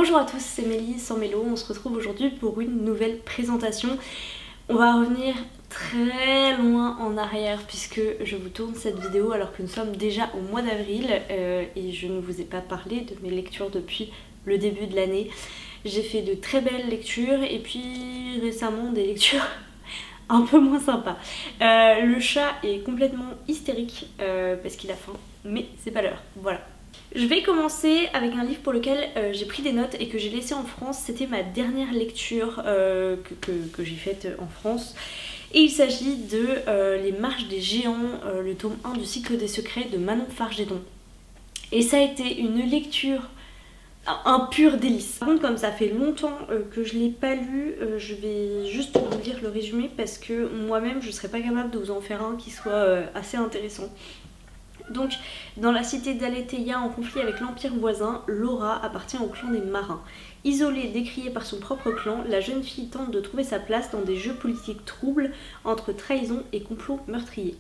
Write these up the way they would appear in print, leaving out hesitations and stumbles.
Bonjour à tous, c'est Mélie sans Mélo, on se retrouve aujourd'hui pour une nouvelle présentation. On va revenir très loin en arrière puisque je vous tourne cette vidéo alors que nous sommes déjà au mois d'avril et je ne vous ai pas parlé de mes lectures depuis le début de l'année. J'ai fait de très belles lectures et puis récemment des lectures un peu moins sympas. Le chat est complètement hystérique parce qu'il a faim, mais c'est pas l'heure, voilà. Je vais commencer avec un livre pour lequel j'ai pris des notes et que j'ai laissé en France. C'était ma dernière lecture que j'ai faite en France. Et il s'agit de Les Marches des Géants, le tome 1 du cycle des secrets de Manon Fargéton. Et ça a été une lecture, un pur délice. Par contre, comme ça fait longtemps que je ne l'ai pas lu, je vais juste vous lire le résumé parce que moi-même je ne serais pas capable de vous en faire un qui soit assez intéressant. Donc, dans la cité d'Aletheia en conflit avec l'empire voisin, Laura appartient au clan des marins. Isolée, décriée par son propre clan, la jeune fille tente de trouver sa place dans des jeux politiques troubles entre trahison et complot meurtrier.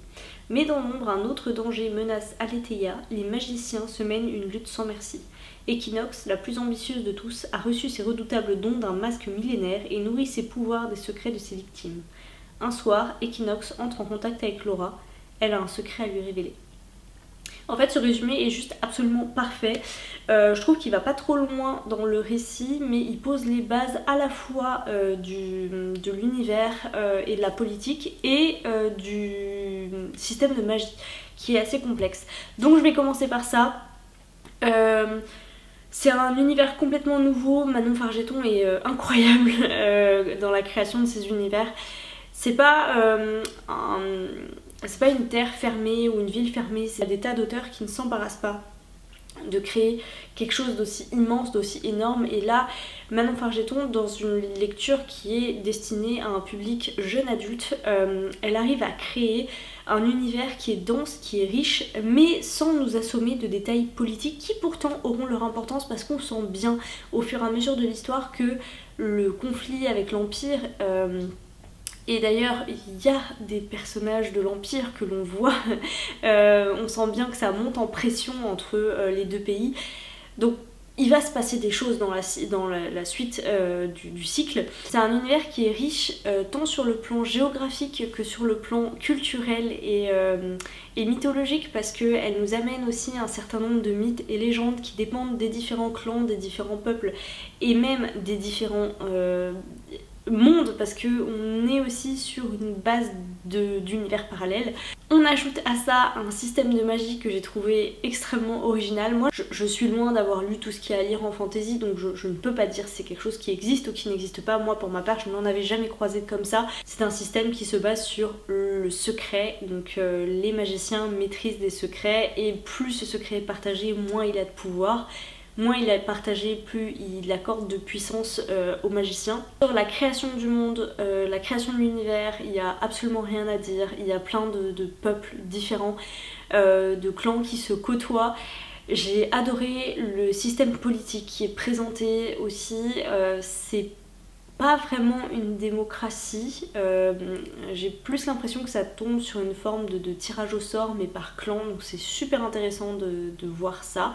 Mais dans l'ombre, un autre danger menace Aletheia, les magiciens se mènent une lutte sans merci. Equinox, la plus ambitieuse de tous, a reçu ses redoutables dons d'un masque millénaire et nourrit ses pouvoirs des secrets de ses victimes. Un soir, Equinox entre en contact avec Laura, elle a un secret à lui révéler. En fait, ce résumé est juste absolument parfait. Je trouve qu'il va pas trop loin dans le récit, mais il pose les bases à la fois de l'univers et de la politique et du système de magie, qui est assez complexe. Donc je vais commencer par ça. C'est un univers complètement nouveau. Manon Fargéton est incroyable dans la création de ces univers. C'est pas c'est pas une terre fermée ou une ville fermée, c'est des tas d'auteurs qui ne s'embarrassent pas de créer quelque chose d'aussi immense, d'aussi énorme. Et là, Manon Fargéton, dans une lecture qui est destinée à un public jeune adulte, elle arrive à créer un univers qui est dense, qui est riche, mais sans nous assommer de détails politiques qui pourtant auront leur importance parce qu'on sent bien au fur et à mesure de l'histoire que le conflit avec l'Empire... Et d'ailleurs, il y a des personnages de l'Empire que l'on voit, on sent bien que ça monte en pression entre les deux pays. Donc il va se passer des choses dans la suite du cycle. C'est un univers qui est riche tant sur le plan géographique que sur le plan culturel et mythologique, parce qu'elle nous amène aussi un certain nombre de mythes et légendes qui dépendent des différents clans, des différents peuples et même des différents... monde, parce qu'on est aussi sur une base d'univers parallèle. On ajoute à ça un système de magie que j'ai trouvé extrêmement original. Moi je suis loin d'avoir lu tout ce qu'il y a à lire en fantasy, donc je ne peux pas dire si c'est quelque chose qui existe ou qui n'existe pas. Moi pour ma part je n'en avais jamais croisé comme ça. C'est un système qui se base sur le secret, donc les magiciens maîtrisent des secrets et plus ce secret est partagé, moins il a de pouvoir. Moins il est partagé, plus il accorde de puissance aux magiciens. Sur la création du monde, la création de l'univers, il n'y a absolument rien à dire. Il y a plein de peuples différents, de clans qui se côtoient. J'ai adoré le système politique qui est présenté aussi. C'est pas vraiment une démocratie, j'ai plus l'impression que ça tombe sur une forme de tirage au sort mais par clan, donc c'est super intéressant de voir ça.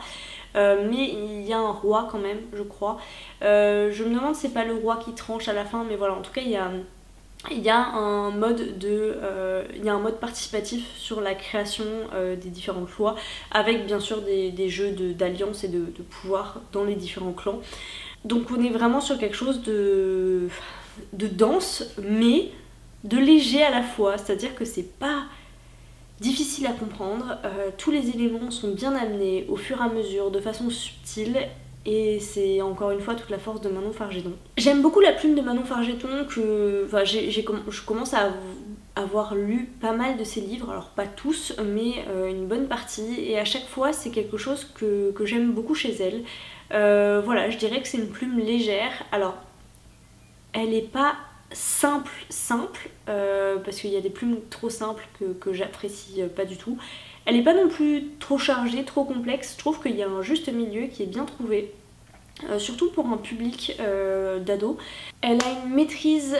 Mais il y a un roi quand même, je crois. Je me demande si c'est pas le roi qui tranche à la fin, mais voilà, en tout cas il y a un mode participatif sur la création des différentes lois, avec bien sûr des jeux d'alliance et de pouvoir dans les différents clans. Donc on est vraiment sur quelque chose de dense, mais de léger à la fois, c'est-à-dire que c'est pas difficile à comprendre, tous les éléments sont bien amenés au fur et à mesure, de façon subtile, et c'est encore une fois toute la force de Manon Fargéton. J'aime beaucoup la plume de Manon Fargéton, je commence à avoir lu pas mal de ses livres, alors pas tous, mais une bonne partie, et à chaque fois c'est quelque chose que j'aime beaucoup chez elle. Voilà, je dirais que c'est une plume légère. Alors, elle n'est pas simple, parce qu'il y a des plumes trop simples que j'apprécie pas du tout. Elle n'est pas non plus trop chargée, trop complexe. Je trouve qu'il y a un juste milieu qui est bien trouvé. surtout pour un public d'ado. Elle a une maîtrise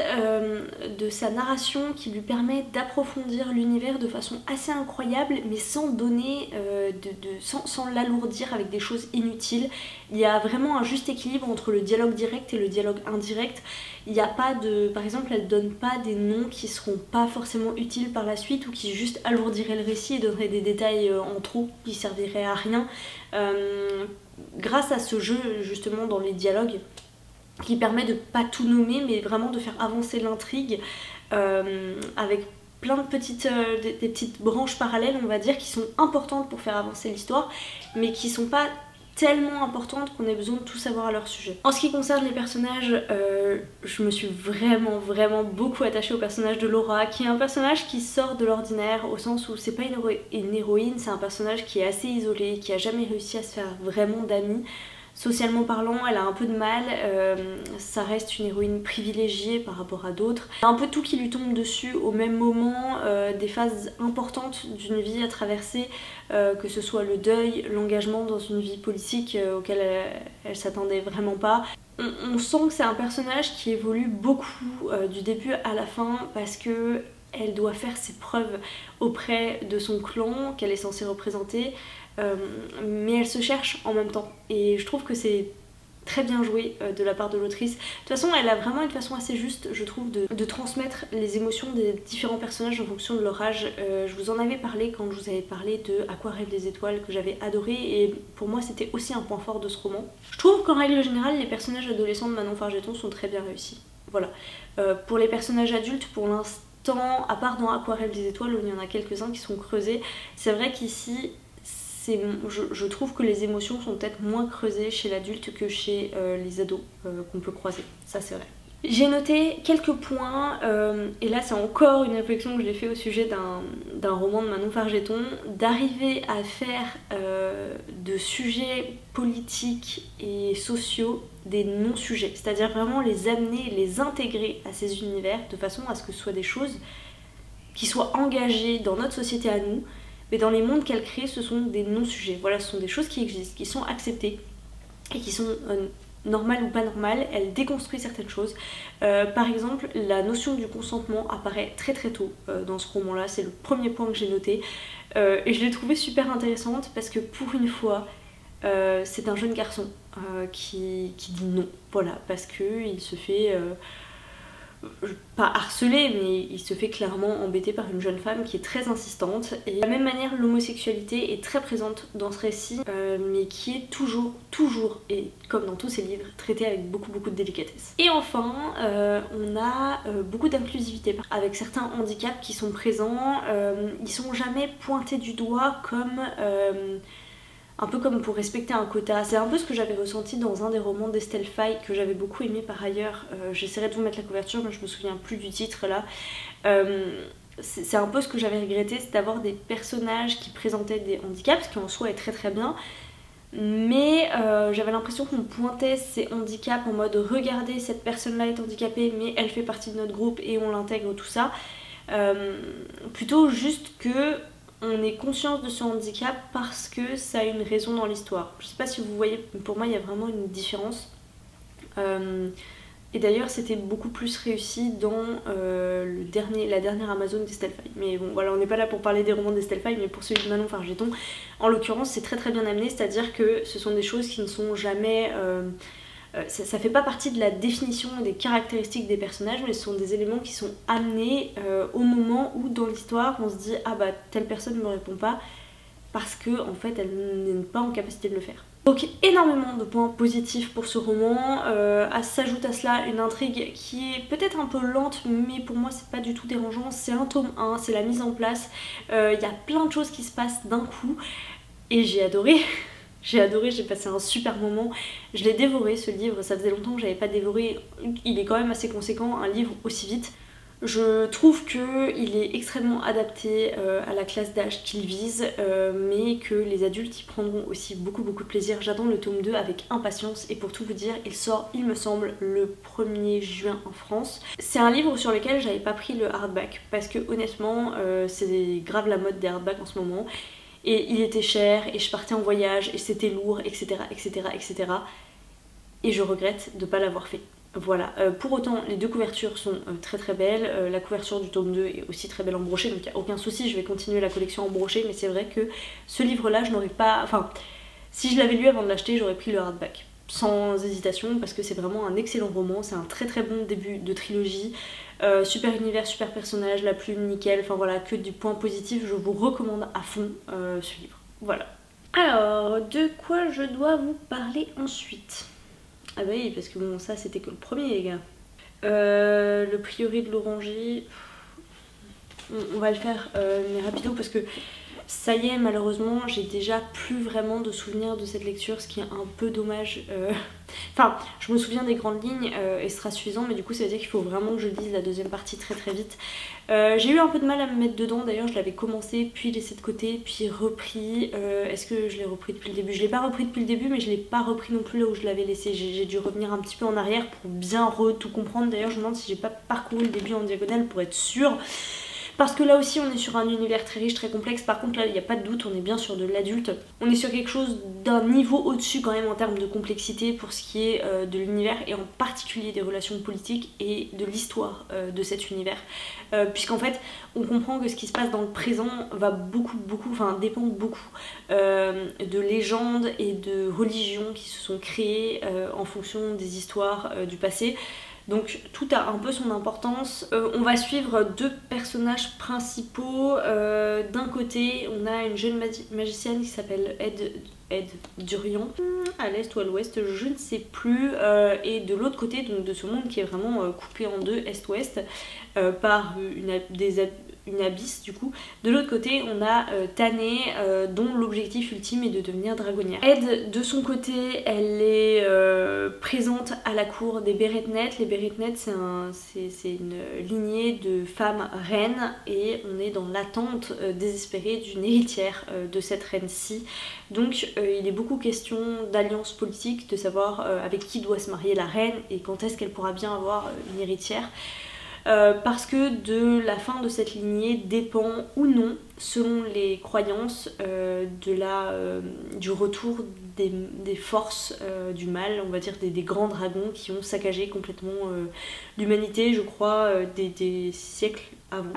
de sa narration qui lui permet d'approfondir l'univers de façon assez incroyable, mais sans donner, sans l'alourdir avec des choses inutiles. Il y a vraiment un juste équilibre entre le dialogue direct et le dialogue indirect. Il n'y a pas de... Par exemple, elle donne pas des noms qui seront pas forcément utiles par la suite ou qui juste alourdiraient le récit et donneraient des détails en trop qui serviraient à rien. Grâce à ce jeu justement dans les dialogues qui permet de pas tout nommer mais vraiment de faire avancer l'intrigue avec plein de des petites branches parallèles on va dire qui sont importantes pour faire avancer l'histoire mais qui sont pas tellement importantes qu'on ait besoin de tout savoir à leur sujet. En ce qui concerne les personnages, je me suis vraiment beaucoup attachée au personnage de Laura, qui est un personnage qui sort de l'ordinaire au sens où c'est pas une héroïne, c'est un personnage qui est assez isolé, qui a jamais réussi à se faire vraiment d'amis. Socialement parlant, elle a un peu de mal, ça reste une héroïne privilégiée par rapport à d'autres. Il y a un peu tout qui lui tombe dessus au même moment, des phases importantes d'une vie à traverser, que ce soit le deuil, l'engagement dans une vie politique auquel elle s'attendait vraiment pas. On sent que c'est un personnage qui évolue beaucoup du début à la fin parce que elle doit faire ses preuves auprès de son clan qu'elle est censée représenter. Mais elle se cherche en même temps et je trouve que c'est très bien joué de la part de l'autrice. De toute façon elle a vraiment une façon assez juste je trouve de transmettre les émotions des différents personnages en fonction de leur âge. Je vous en avais parlé quand je vous avais parlé de À quoi rêvent les étoiles que j'avais adoré et pour moi c'était aussi un point fort de ce roman. Je trouve qu'en règle générale les personnages adolescents de Manon Fargeton sont très bien réussis. Voilà. Pour les personnages adultes pour l'instant, à part dans À quoi rêvent les étoiles où il y en a quelques-uns qui sont creusés, c'est vrai qu'ici je trouve que les émotions sont peut-être moins creusées chez l'adulte que chez les ados qu'on peut croiser, ça c'est vrai. J'ai noté quelques points, et là c'est encore une réflexion que j'ai fait au sujet d'un roman de Manon Fargeton, d'arriver à faire de sujets politiques et sociaux des non-sujets, c'est-à-dire vraiment les amener, les intégrer à ces univers de façon à ce que ce soit des choses qui soient engagées dans notre société à nous, mais dans les mondes qu'elle crée, ce sont des non-sujets. Voilà, ce sont des choses qui existent, qui sont acceptées et qui sont normales ou pas normales. Elle déconstruit certaines choses. Par exemple, la notion du consentement apparaît très tôt dans ce roman-là. C'est le premier point que j'ai noté. Et je l'ai trouvé super intéressante parce que pour une fois, c'est un jeune garçon qui dit non. Voilà, parce qu'il se fait... pas harcelé, mais il se fait clairement embêter par une jeune femme qui est très insistante. Et de la même manière, l'homosexualité est très présente dans ce récit, mais qui est toujours, et comme dans tous ses livres, traitée avec beaucoup de délicatesse. Et enfin, on a beaucoup d'inclusivité, avec certains handicaps qui sont présents. Ils sont jamais pointés du doigt comme... un peu comme pour respecter un quota. C'est un peu ce que j'avais ressenti dans un des romans d'Estelle Faye que j'avais beaucoup aimé par ailleurs. J'essaierai de vous mettre la couverture mais je me souviens plus du titre là. C'est un peu ce que j'avais regretté, c'est d'avoir des personnages qui présentaient des handicaps, ce qui en soi est très bien. Mais j'avais l'impression qu'on pointait ces handicaps en mode regardez cette personne là est handicapée mais elle fait partie de notre groupe et on l'intègre tout ça. Plutôt juste que on est conscient de ce handicap parce que ça a une raison dans l'histoire. Je sais pas si vous voyez, pour moi il y a vraiment une différence. Et d'ailleurs c'était beaucoup plus réussi dans la dernière Amazon d'Estelle Faye. Mais bon voilà, on n'est pas là pour parler des romans d'Estelle Faye, mais pour celui de Manon Fargeton, en l'occurrence c'est très bien amené, c'est-à-dire que ce sont des choses qui ne sont jamais... ça fait pas partie de la définition et des caractéristiques des personnages, mais ce sont des éléments qui sont amenés au moment où dans l'histoire on se dit ah bah telle personne ne me répond pas parce que en fait elle n'est pas en capacité de le faire. Donc énormément de points positifs pour ce roman, s'ajoute à cela une intrigue qui est peut-être un peu lente mais pour moi c'est pas du tout dérangeant, c'est un tome 1, c'est la mise en place, il y a plein de choses qui se passent d'un coup et j'ai adoré. J'ai adoré, j'ai passé un super moment. Je l'ai dévoré ce livre, ça faisait longtemps que j'avais pas dévoré. Il est quand même assez conséquent, un livre aussi vite. Je trouve qu'il est extrêmement adapté à la classe d'âge qu'il vise, mais que les adultes y prendront aussi beaucoup de plaisir. J'attends le tome 2 avec impatience et pour tout vous dire, il sort, il me semble, le 1er juin en France. C'est un livre sur lequel j'avais pas pris le hardback parce que honnêtement, c'est grave la mode des hardbacks en ce moment. Et il était cher, et je partais en voyage, et c'était lourd, etc. et je regrette de ne pas l'avoir fait. Voilà, pour autant les deux couvertures sont très très belles, la couverture du tome 2 est aussi très belle en brochet, donc il n'y a aucun souci, je vais continuer la collection en brochet, mais c'est vrai que ce livre là je n'aurais pas, enfin si je l'avais lu avant de l'acheter j'aurais pris le hardback, sans hésitation, parce que c'est vraiment un excellent roman, c'est un très très bon début de trilogie, super univers, super personnage, la plume nickel, enfin voilà, que du point positif, je vous recommande à fond ce livre, voilà. Alors, de quoi je dois vous parler ensuite? Ah bah oui, parce que bon, ça c'était que le premier les gars. Le Prieuré de l'Oranger, on va le faire mais rapido parce que ça y est, malheureusement j'ai déjà plus vraiment de souvenirs de cette lecture, ce qui est un peu dommage. Enfin, je me souviens des grandes lignes et ce sera suffisant, mais du coup ça veut dire qu'il faut vraiment que je lise la deuxième partie très très vite. J'ai eu un peu de mal à me mettre dedans, d'ailleurs je l'avais commencé, puis laissé de côté, puis repris. Est-ce que je l'ai repris depuis le début? Je l'ai pas repris depuis le début, mais je l'ai pas repris non plus là où je l'avais laissé. J'ai dû revenir un petit peu en arrière pour bien tout comprendre. D'ailleurs je me demande si j'ai pas parcouru le début en diagonale pour être sûre. Parce que là aussi on est sur un univers très riche, très complexe. Par contre là il n'y a pas de doute, on est bien sur de l'adulte. On est sur quelque chose d'un niveau au-dessus quand même en termes de complexité pour ce qui est de l'univers, et en particulier des relations politiques et de l'histoire de cet univers. Puisqu'en fait on comprend que ce qui se passe dans le présent va dépend beaucoup de légendes et de religions qui se sont créées en fonction des histoires du passé. Donc tout a un peu son importance. On va suivre deux personnages principaux. D'un côté, on a une jeune magicienne qui s'appelle Ed Durian, à l'est ou à l'ouest, je ne sais plus. Et de l'autre côté, donc de ce monde qui est vraiment coupé en deux, est-ouest, par une abysse du coup. De l'autre côté on a Tané dont l'objectif ultime est de devenir dragonnière. Ed de son côté elle est présente à la cour des Beretnet. Les Beretnet c'est une lignée de femmes reines et on est dans l'attente désespérée d'une héritière de cette reine-ci. Donc il est beaucoup question d'alliance politique, de savoir avec qui doit se marier la reine et quand est-ce qu'elle pourra bien avoir une héritière. Parce que de la fin de cette lignée dépend ou non, selon les croyances, du retour des forces du mal, on va dire des grands dragons qui ont saccagé complètement l'humanité, je crois, des siècles avant.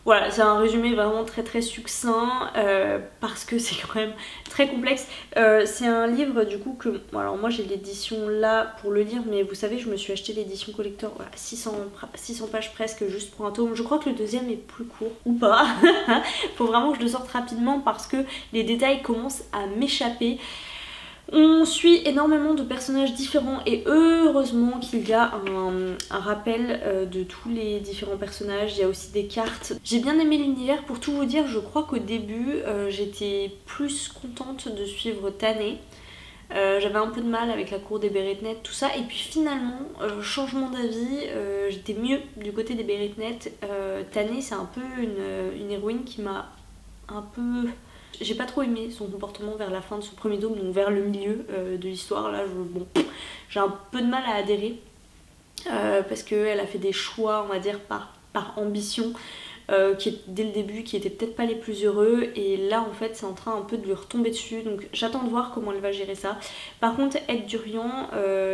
Voilà, c'est un résumé vraiment très très succinct parce que c'est quand même très complexe. C'est un livre du coup que... Alors moi j'ai l'édition là pour le lire, mais vous savez je me suis acheté l'édition collector, voilà, 600 pages presque juste pour un tome. Je crois que le deuxième est plus court, ou pas. Faut vraiment que je le sorte rapidement parce que les détails commencent à m'échapper. On suit énormément de personnages différents et heureusement qu'il y a un rappel de tous les différents personnages. Il y a aussi des cartes. J'ai bien aimé l'univers, pour tout vous dire. Je crois qu'au début j'étais plus contente de suivre Tané. J'avais un peu de mal avec la cour des Beretnet, tout ça, et puis finalement, changement d'avis, j'étais mieux du côté des Beretnet. Tané c'est un peu une héroïne qui m'a un peu... J'ai pas trop aimé son comportement vers la fin de ce premier tome, donc vers le milieu de l'histoire. Là, j'ai un peu de mal à adhérer parce qu'elle a fait des choix, on va dire, par ambition, dès le début, qui étaient peut-être pas les plus heureux, et là en fait c'est en train un peu de lui retomber dessus, donc j'attends de voir comment elle va gérer ça. Par contre Ed Durian,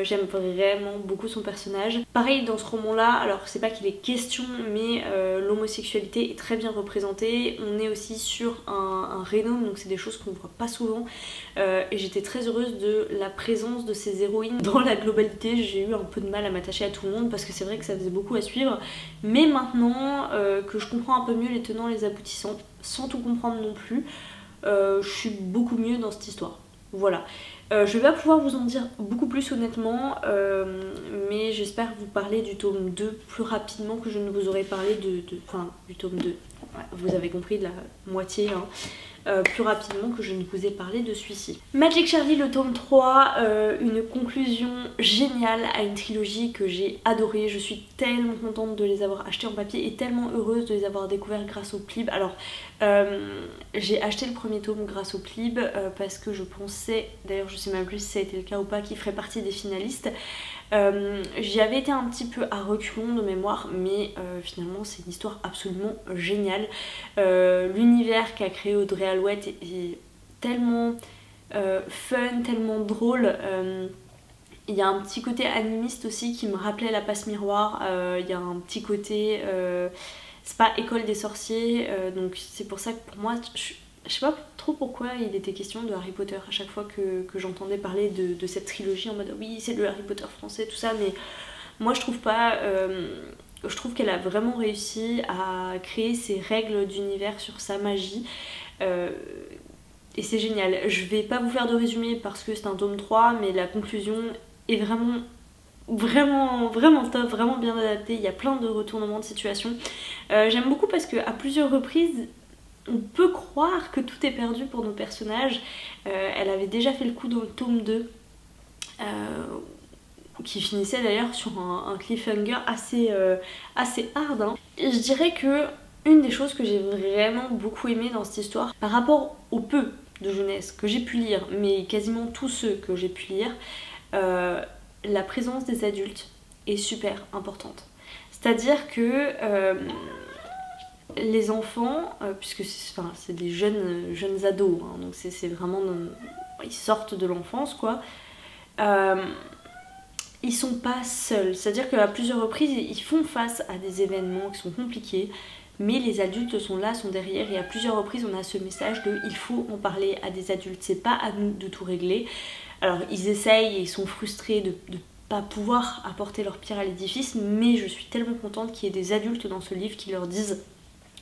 j'aime vraiment beaucoup son personnage. Pareil dans ce roman là, alors c'est pas qu'il est question, mais l'homosexualité est très bien représentée. On est aussi sur un Rénome, donc c'est des choses qu'on voit pas souvent, et j'étais très heureuse de la présence de ces héroïnes dans la globalité. J'ai eu un peu de mal à m'attacher à tout le monde parce que c'est vrai que ça faisait beaucoup à suivre, mais maintenant que je comprends un peu mieux les tenants et les aboutissants, sans tout comprendre non plus, je suis beaucoup mieux dans cette histoire. Voilà. Je vais pas pouvoir vous en dire beaucoup plus honnêtement, mais j'espère vous parler du tome 2 plus rapidement que je ne vous aurais parlé du tome 2. Ouais, vous avez compris, de la moitié, hein. Plus rapidement que je ne vous ai parlé de celui-ci. Magic Charlie le tome 3, une conclusion géniale à une trilogie que j'ai adorée. Je suis tellement contente de les avoir achetés en papier et tellement heureuse de les avoir découverts grâce au Plib. Alors j'ai acheté le premier tome grâce au Plib parce que je pensais, d'ailleurs je sais même plus si ça a été le cas ou pas, qu'il ferait partie des finalistes. J'y avais été un petit peu à reculons de mémoire, mais finalement c'est une histoire absolument géniale. L'univers qu'a créé Audrey Alouette est tellement fun, tellement drôle. Il y a un petit côté animiste aussi qui me rappelait La Passe Miroir. Il y a un petit côté... c'est pas École des sorciers, donc c'est pour ça que pour moi, je sais pas trop pourquoi il était question de Harry Potter à chaque fois que j'entendais parler de cette trilogie en mode oui c'est le Harry Potter français, tout ça, mais moi je trouve pas... je trouve qu'elle a vraiment réussi à créer ses règles d'univers sur sa magie. Et c'est génial. Je vais pas vous faire de résumé parce que c'est un tome 3, mais la conclusion est vraiment top, vraiment bien adaptée. Il y a plein de retournements de situation. J'aime beaucoup parce qu'à plusieurs reprises, on peut croire que tout est perdu pour nos personnages. Elle avait déjà fait le coup dans le tome 2. Qui finissait d'ailleurs sur un cliffhanger assez hard. Hein. Et je dirais que une des choses que j'ai vraiment beaucoup aimé dans cette histoire, par rapport au peu de jeunesse que j'ai pu lire, mais quasiment tous ceux que j'ai pu lire, la présence des adultes est super importante. C'est-à-dire que les enfants, puisque c'est des jeunes ados, hein, donc c'est vraiment... ils sortent de l'enfance quoi. Ils sont pas seuls, c'est-à-dire qu'à plusieurs reprises ils font face à des événements qui sont compliqués, mais les adultes sont là, sont derrière, et à plusieurs reprises on a ce message de il faut en parler à des adultes, c'est pas à nous de tout régler. Alors ils essayent et ils sont frustrés de pas pouvoir apporter leur pierre à l'édifice, mais je suis tellement contente qu'il y ait des adultes dans ce livre qui leur disent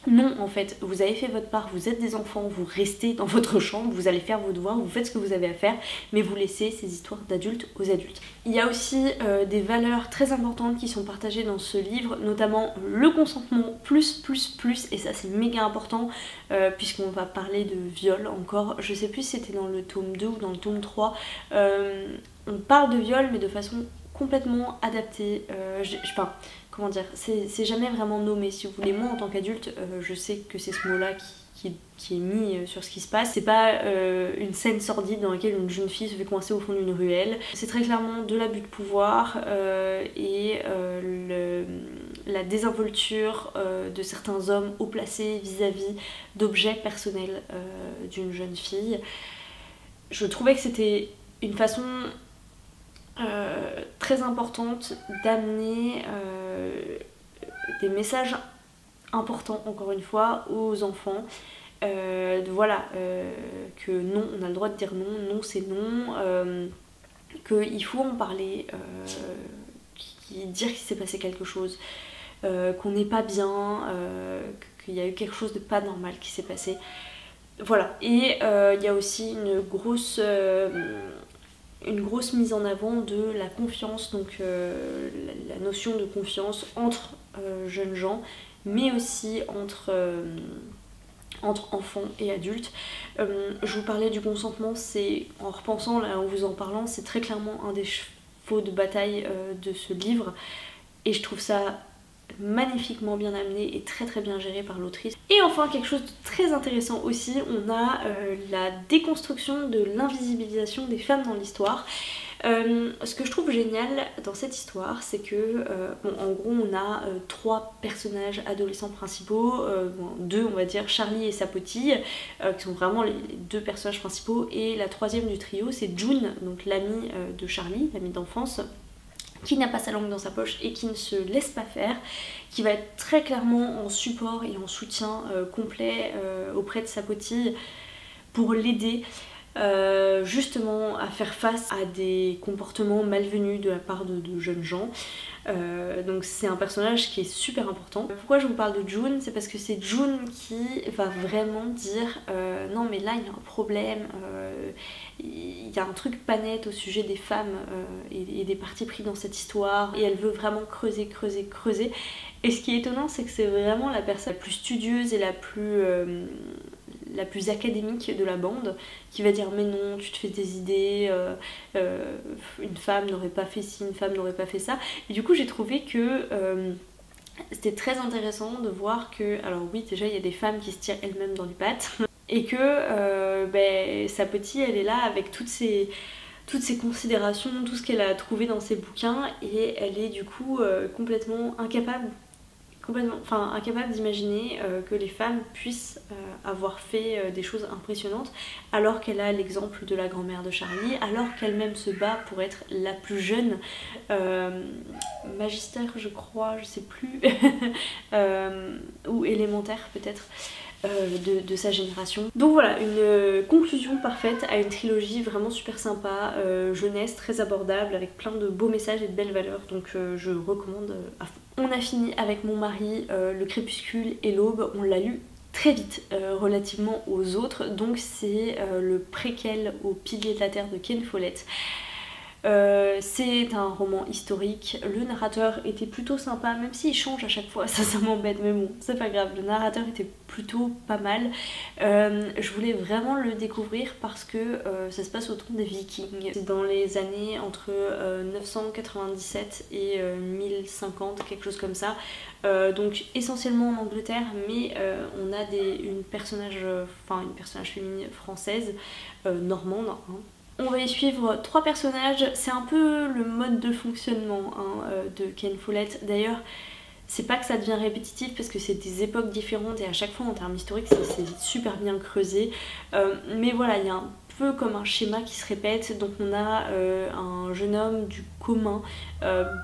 non, en fait, vous avez fait votre part, vous êtes des enfants, vous restez dans votre chambre, vous allez faire vos devoirs, vous faites ce que vous avez à faire, mais vous laissez ces histoires d'adultes aux adultes. Il y a aussi des valeurs très importantes qui sont partagées dans ce livre, notamment le consentement plus, et ça c'est méga important, puisqu'on va parler de viol encore. Je sais plus si c'était dans le tome 2 ou dans le tome 3. On parle de viol, mais de façon complètement adaptée. Comment dire, c'est jamais vraiment nommé, si vous voulez. Moi en tant qu'adulte, je sais que c'est ce mot là qui est mis sur ce qui se passe. C'est pas une scène sordide dans laquelle une jeune fille se fait coincer au fond d'une ruelle. C'est très clairement de l'abus de pouvoir et la désinvolture de certains hommes haut placés vis-à-vis d'objets personnels d'une jeune fille. Je trouvais que c'était une façon très importante d'amener des messages importants, encore une fois, aux enfants. Voilà, que non, on a le droit de dire non, non c'est non, qu'il faut en parler, dire qu'il s'est passé quelque chose, qu'on n'est pas bien, qu'il y a eu quelque chose de pas normal qui s'est passé. Voilà, et il y a aussi une grosse mise en avant de la confiance, donc la notion de confiance entre jeunes gens, mais aussi entre enfants et adultes. Je vous parlais du consentement, c'est en repensant, là, en vous en parlant, c'est très clairement un des chevaux de bataille de ce livre, et je trouve ça magnifiquement bien amené et très très bien géré par l'autrice. Et enfin, quelque chose de très intéressant aussi, on a la déconstruction de l'invisibilisation des femmes dans l'histoire. Ce que je trouve génial dans cette histoire, c'est que bon, en gros on a trois personnages adolescents principaux, deux on va dire, Charlie et Sapoti, qui sont vraiment les deux personnages principaux, et la troisième du trio c'est June, donc l'amie de Charlie, l'amie d'enfance, qui n'a pas sa langue dans sa poche et qui ne se laisse pas faire, qui va être très clairement en support et en soutien complet auprès de Sapoti pour l'aider justement à faire face à des comportements malvenus de la part de jeunes gens. Donc c'est un personnage qui est super important. Pourquoi je vous parle de June? C'est parce que c'est June qui va vraiment dire non mais là il y a un problème, il y a un truc pas net au sujet des femmes et des partis pris dans cette histoire, et elle veut vraiment creuser. Et ce qui est étonnant, c'est que c'est vraiment la personne la plus studieuse et la plus académique de la bande qui va dire mais non, tu te fais des idées, une femme n'aurait pas fait ci, une femme n'aurait pas fait ça. Et du coup j'ai trouvé que c'était très intéressant de voir que, alors oui déjà il y a des femmes qui se tirent elles-mêmes dans les pattes, et que Sapoti elle est là avec toutes ses considérations, tout ce qu'elle a trouvé dans ses bouquins, et elle est du coup complètement incapable complètement, enfin incapable d'imaginer que les femmes puissent avoir fait des choses impressionnantes alors qu'elle a l'exemple de la grand-mère de Charlie, alors qu'elle-même se bat pour être la plus jeune magistère je crois, je sais plus, ou élémentaire peut-être. De sa génération. Donc voilà, une conclusion parfaite à une trilogie vraiment super sympa, jeunesse, très abordable, avec plein de beaux messages et de belles valeurs, donc je recommande à fond. On a fini avec mon mari Le Crépuscule et l'Aube, on l'a lu très vite relativement aux autres, donc c'est le préquel au Piliers de la Terre de Ken Follett. C'est un roman historique, le narrateur était plutôt sympa, même s'il change à chaque fois, ça m'embête, mais bon, c'est pas grave, le narrateur était plutôt pas mal. Je voulais vraiment le découvrir parce que ça se passe autour des Vikings. C'est dans les années entre 997 et 1050, quelque chose comme ça. Donc essentiellement en Angleterre, mais on a une personnage féminine française, normande, hein. On va y suivre 3 personnages, c'est un peu le mode de fonctionnement de Ken Follett. D'ailleurs, c'est pas que ça devient répétitif parce que c'est des époques différentes et à chaque fois en termes historiques c'est super bien creusé. Mais voilà, il y a un peu comme un schéma qui se répète. Donc on a un jeune homme du commun,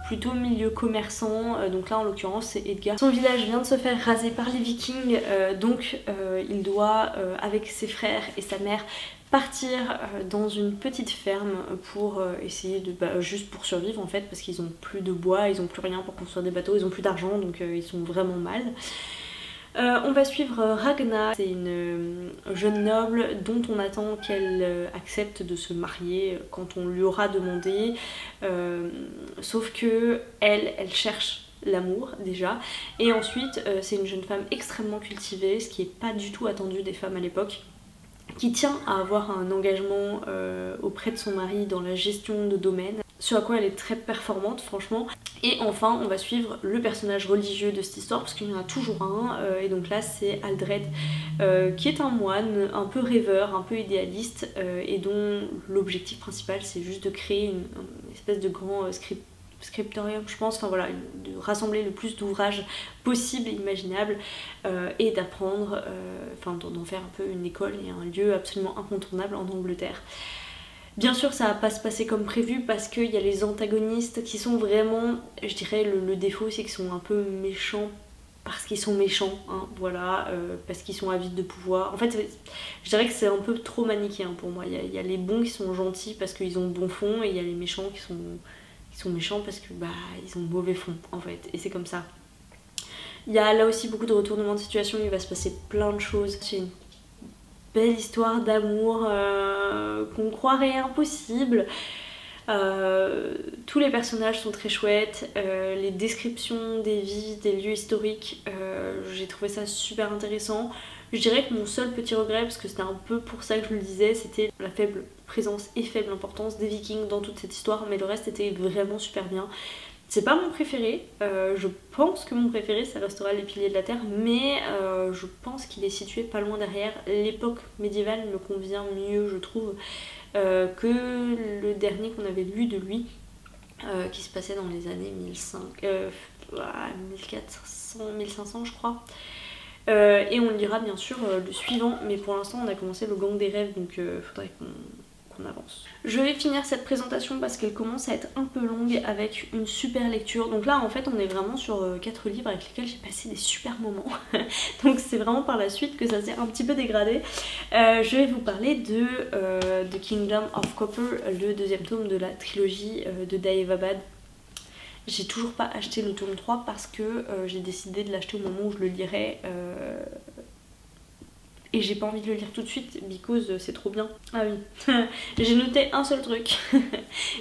plutôt milieu commerçant, donc là en l'occurrence c'est Edgar. Son village vient de se faire raser par les Vikings, donc il doit avec ses frères et sa mère partir dans une petite ferme pour essayer de juste pour survivre en fait, parce qu'ils ont plus de bois, ils ont plus rien pour construire des bateaux, ils ont plus d'argent, donc ils sont vraiment mal. On va suivre Ragna, c'est une jeune noble dont on attend qu'elle accepte de se marier quand on lui aura demandé, sauf que elle cherche l'amour déjà, et ensuite c'est une jeune femme extrêmement cultivée, ce qui n'est pas du tout attendu des femmes à l'époque, qui tient à avoir un engagement auprès de son mari dans la gestion de domaine, sur à quoi elle est très performante franchement. Et enfin on va suivre le personnage religieux de cette histoire, parce qu'il y en a toujours un, et donc là c'est Aldred, qui est un moine un peu rêveur, un peu idéaliste, et dont l'objectif principal c'est juste de créer une espèce de grand scriptorium je pense, enfin voilà, de rassembler le plus d'ouvrages possible et imaginables, et d'apprendre, d'en faire un peu une école et un lieu absolument incontournable en Angleterre. Bien sûr ça va pas se passer comme prévu parce qu'il y a les antagonistes qui sont vraiment, je dirais le défaut c'est qu'ils sont un peu méchants parce qu'ils sont méchants, hein, voilà, parce qu'ils sont avides de pouvoir. En fait je dirais que c'est un peu trop manichéen pour moi, il y a les bons qui sont gentils parce qu'ils ont bon fond, et il y a les méchants qui sont méchants parce que ils ont mauvais fond en fait, et c'est comme ça. Il y a là aussi beaucoup de retournements de situation, il va se passer plein de choses. C'est une belle histoire d'amour qu'on croirait impossible. Tous les personnages sont très chouettes, les descriptions des vies, des lieux historiques, j'ai trouvé ça super intéressant. Je dirais que mon seul petit regret, parce que c'était un peu pour ça que je le disais, c'était la faible présence et faible importance des Vikings dans toute cette histoire, mais le reste était vraiment super bien. C'est pas mon préféré, je pense que mon préféré ça restera les Piliers de la Terre, mais je pense qu'il est situé pas loin derrière. L'époque médiévale me convient mieux je trouve que le dernier qu'on avait lu de lui, qui se passait dans les années 1500 je crois. Et on lira bien sûr le suivant, mais pour l'instant on a commencé le Gang des Rêves, donc faudrait qu'on avance. Je vais finir cette présentation parce qu'elle commence à être un peu longue avec une super lecture. Donc là en fait on est vraiment sur 4 livres avec lesquels j'ai passé des super moments. Donc c'est vraiment par la suite que ça s'est un petit peu dégradé. Je vais vous parler de The Kingdom of Copper, le deuxième tome de la trilogie de Daevabad. J'ai toujours pas acheté le tome 3 parce que j'ai décidé de l'acheter au moment où je le lirai. Et j'ai pas envie de le lire tout de suite because c'est trop bien. Ah oui, j'ai noté un seul truc.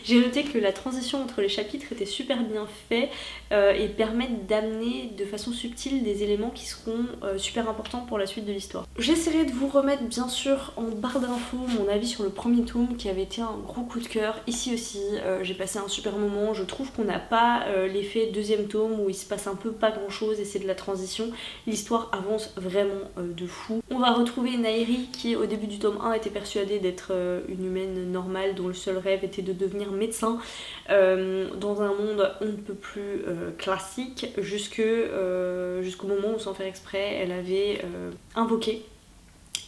J'ai noté que la transition entre les chapitres était super bien faite et permettent d'amener de façon subtile des éléments qui seront super importants pour la suite de l'histoire. J'essaierai de vous remettre bien sûr en barre d'infos mon avis sur le premier tome qui avait été un gros coup de cœur. Ici aussi j'ai passé un super moment, je trouve qu'on n'a pas l'effet deuxième tome où il se passe un peu pas grand chose et c'est de la transition. L'histoire avance vraiment de fou. On va retrouver Nairi qui au début du tome 1 était persuadée d'être une humaine normale dont le seul rêve était de devenir médecin dans un monde on ne peut plus classique jusqu'au moment où sans faire exprès elle avait invoqué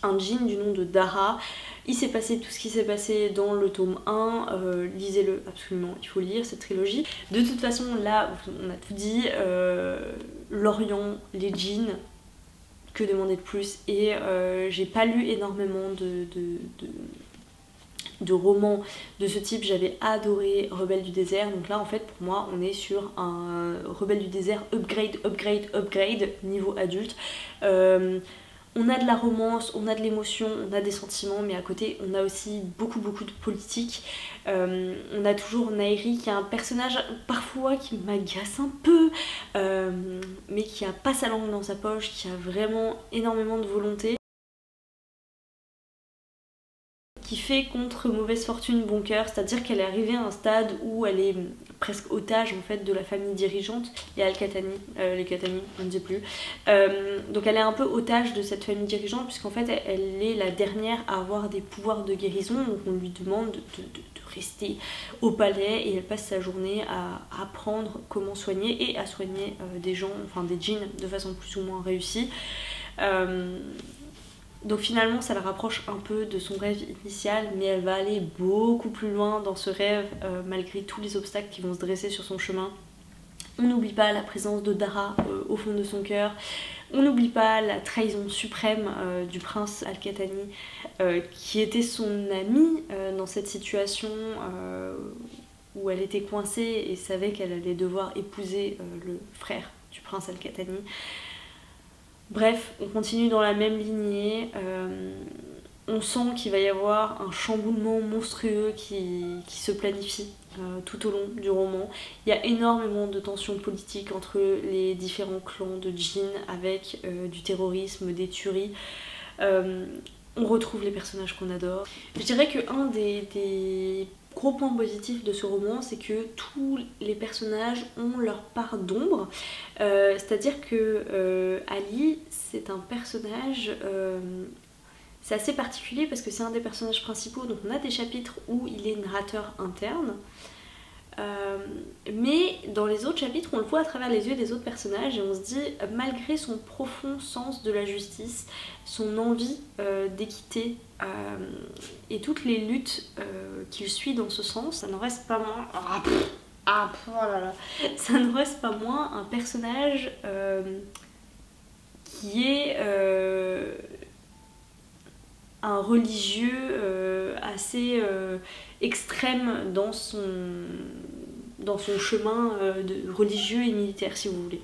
un djinn du nom de Dara. Il s'est passé tout ce qui s'est passé dans le tome 1, lisez-le absolument, il faut lire cette trilogie. De toute façon là on a tout dit, l'Orient, les djinns, que demander de plus, et j'ai pas lu énormément de romans de ce type. J'avais adoré Rebelle du désert, donc là en fait pour moi on est sur un Rebelle du désert upgrade niveau adulte. On a de la romance, on a de l'émotion, on a des sentiments, mais à côté on a aussi beaucoup de politique. On a toujours Nairi qui est un personnage parfois qui m'agace un peu, mais qui a pas sa langue dans sa poche, qui a vraiment énormément de volonté, qui fait contre mauvaise fortune bon cœur, c'est-à-dire qu'elle est arrivée à un stade où elle est presque otage en fait de la famille dirigeante. Il y a les Katani, on ne sait plus. Donc elle est un peu otage de cette famille dirigeante puisqu'en fait elle est la dernière à avoir des pouvoirs de guérison, donc on lui demande de rester au palais et elle passe sa journée à apprendre comment soigner et à soigner des gens, enfin des djinns de façon plus ou moins réussie. Donc finalement ça la rapproche un peu de son rêve initial, mais elle va aller beaucoup plus loin dans ce rêve malgré tous les obstacles qui vont se dresser sur son chemin. On n'oublie pas la présence de Dara au fond de son cœur, on n'oublie pas la trahison suprême du prince Al-Qatani qui était son ami dans cette situation où elle était coincée et savait qu'elle allait devoir épouser le frère du prince Al-Qatani. Bref, on continue dans la même lignée, on sent qu'il va y avoir un chamboulement monstrueux qui se planifie tout au long du roman. Il y a énormément de tensions politiques entre les différents clans de djinns avec du terrorisme, des tueries. On retrouve les personnages qu'on adore. Je dirais qu'un des gros point positif de ce roman, c'est que tous les personnages ont leur part d'ombre, c'est-à-dire que Ali, c'est un personnage, c'est assez particulier parce que c'est un des personnages principaux, donc on a des chapitres où il est narrateur interne, mais dans les autres chapitres on le voit à travers les yeux des autres personnages et on se dit, malgré son profond sens de la justice, son envie d'équité et toutes les luttes qu'il suit dans ce sens, ça n'en reste pas moins ça ne reste pas moins un personnage qui est un religieux assez extrême dans son chemin de religieux et militaire, si vous voulez.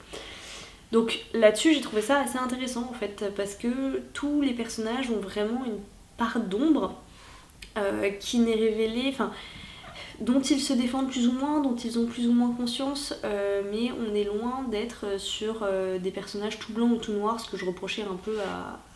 Donc là-dessus j'ai trouvé ça assez intéressant en fait, parce que tous les personnages ont vraiment une part d'ombre qui n'est révélée, enfin dont ils se défendent plus ou moins, dont ils ont plus ou moins conscience, mais on est loin d'être sur des personnages tout blancs ou tout noirs, ce que je reprochais un peu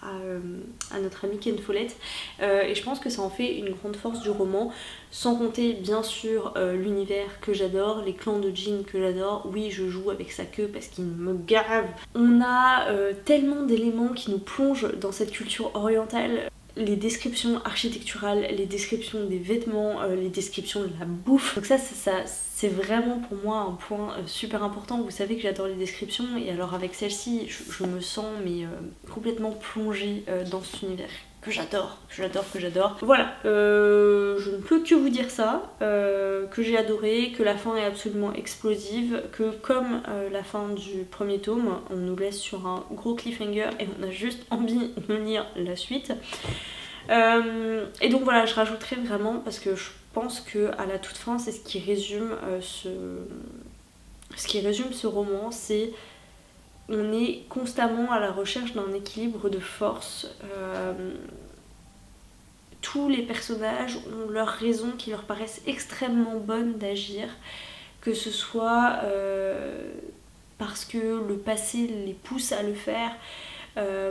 à notre amie Ken Follett, et je pense que ça en fait une grande force du roman, sans compter bien sûr l'univers que j'adore, les clans de djinns que j'adore. Oui, je joue avec sa queue parce qu'il me gave. On a tellement d'éléments qui nous plongent dans cette culture orientale. Les descriptions architecturales, les descriptions des vêtements, les descriptions de la bouffe. Donc ça c'est vraiment pour moi un point super important. Vous savez que j'adore les descriptions et alors avec celle-ci je me sens mais complètement plongée dans cet univers que j'adore. Voilà, je ne peux que vous dire ça, que j'ai adoré, que la fin est absolument explosive, que comme la fin du premier tome, on nous laisse sur un gros cliffhanger et on a juste envie de lire la suite. Et donc voilà, je rajouterai vraiment parce que je pense que à la toute fin c'est ce qui résume ce roman, c'est on est constamment à la recherche d'un équilibre de force. Tous les personnages ont leurs raisons qui leur paraissent extrêmement bonnes d'agir, que ce soit parce que le passé les pousse à le faire,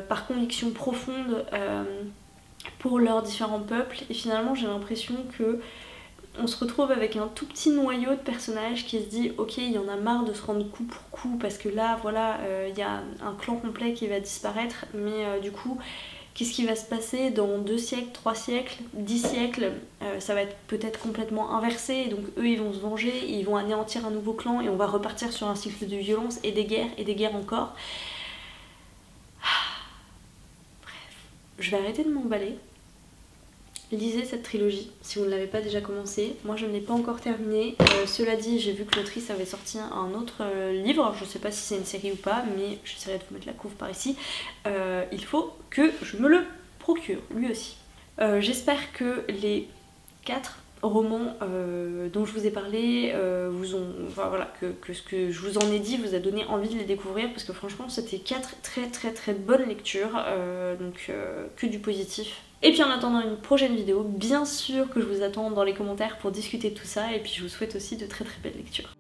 par conviction profonde pour leurs différents peuples, et finalement j'ai l'impression que on se retrouve avec un tout petit noyau de personnages qui se dit ok, il y en a marre de se rendre coup pour coup parce que là voilà il y a un clan complet qui va disparaître, mais du coup qu'est-ce qui va se passer dans 2 siècles, 3 siècles, 10 siècles, ça va être peut-être complètement inversé, et donc eux ils vont se venger, ils vont anéantir un nouveau clan et on va repartir sur un cycle de violence et des guerres encore. Bref, je vais arrêter de m'emballer. Lisez cette trilogie si vous ne l'avez pas déjà commencé. Moi je ne l'ai pas encore terminée. Cela dit, j'ai vu que l'autrice avait sorti un autre livre. Je ne sais pas si c'est une série ou pas, mais j'essaierai de vous mettre la couve par ici. Il faut que je me le procure, lui aussi. J'espère que les 4 romans dont je vous ai parlé enfin, voilà, que ce que je vous en ai dit vous a donné envie de les découvrir, parce que franchement c'était 4 très bonnes lectures, donc que du positif. Et puis en attendant une prochaine vidéo, bien sûr que je vous attends dans les commentaires pour discuter de tout ça, et puis je vous souhaite aussi de très belles lectures.